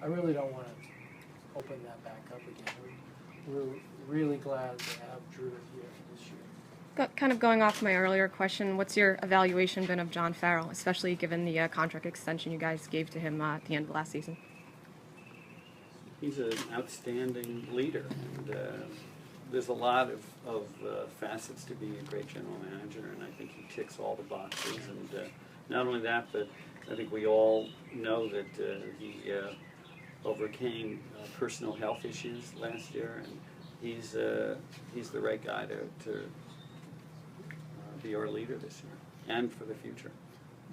I really don't want to open that back up again. We're really glad to have Drew here this year. Kind of going off my earlier question, what's your evaluation been of John Farrell, especially given the contract extension you guys gave to him at the end of last season? He's an outstanding leader, and there's a lot of facets to being a great general manager, and I think he ticks all the boxes. And not only that, but I think we all know that he overcame personal health issues last year, and he's the right guy to be our leader this year and for the future.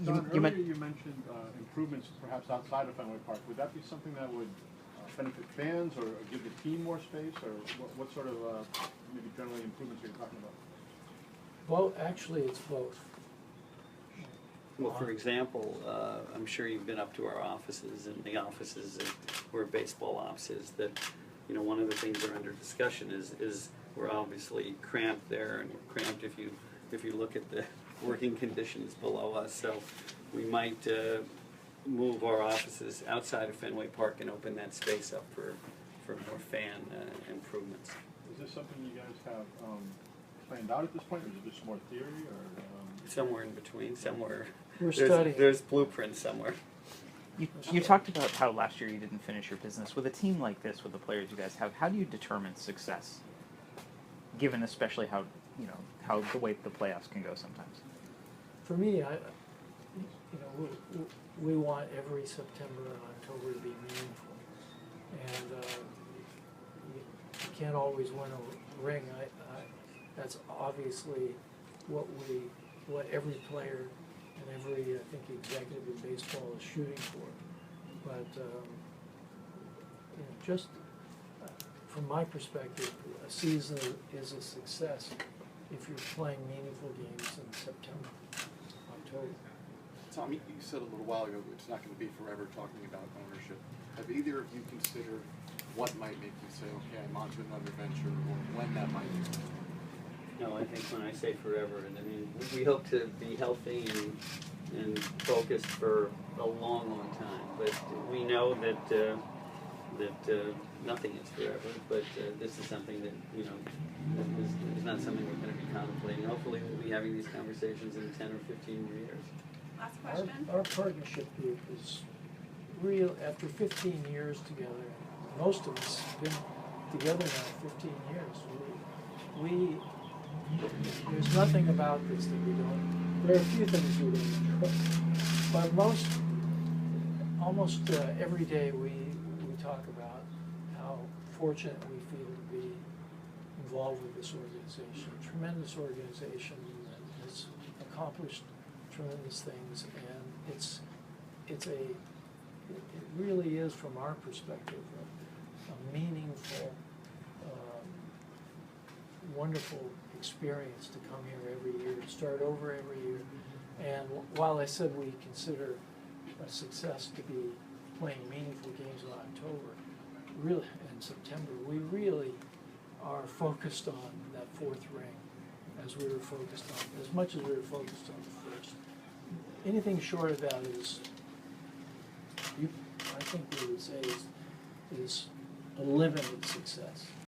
John, earlier you mentioned improvements perhaps outside of Fenway Park. Would that be something that would benefit fans or give the team more space, or what sort of maybe generally improvements are you talking about? Well, actually, it's both. Well, for example, I'm sure you've been up to our offices, and the offices where baseball ops is, that, you know, one of the things that are under discussion is we're obviously cramped there, and we're cramped if you look at the working conditions below us. So we might move our offices outside of Fenway Park and open that space up for more fan improvements. Is this something you guys have planned out at this point, or is it just more theory, or somewhere in between? Somewhere we're studying. There's blueprints somewhere. You talked about how last year you didn't finish your business. With a team like this, with the players you guys have, how do you determine success, given especially how the way the playoffs can go sometimes? For me, we want every September and October to be meaningful, and you can't always win a ring. That's obviously what every player and every, I think, executive in baseball is shooting for. But just from my perspective, a season is a success if you're playing meaningful games in September, October. Tom, you said a little while ago it's not going to be forever talking about ownership. Have either of you considered what might make you say, okay, I'm on to another venture, or when that might be? No, I think when I say forever, I mean, we hope to be healthy and focused for a long, long time. But we know that nothing is forever. But this is something that, is not something we're going to be contemplating. Hopefully, we'll be having these conversations in 10 or 15 more years. Last question. Our partnership group is real. After 15 years together, most of us have been together now 15 years. There's nothing about this that we don't. There are a few things we don't enjoy, but almost every day we talk about how fortunate we feel to be involved with this organization. A tremendous organization that has accomplished tremendous things, and it really is, from our perspective, a meaningful, wonderful experience to come here every year, to start over every year. And while I said we consider a success to be playing meaningful games in October, really, in September, we really are focused on that fourth ring, as we were focused on, as much as we were focused on the first. Anything short of that is, I think we would say, is a limited success.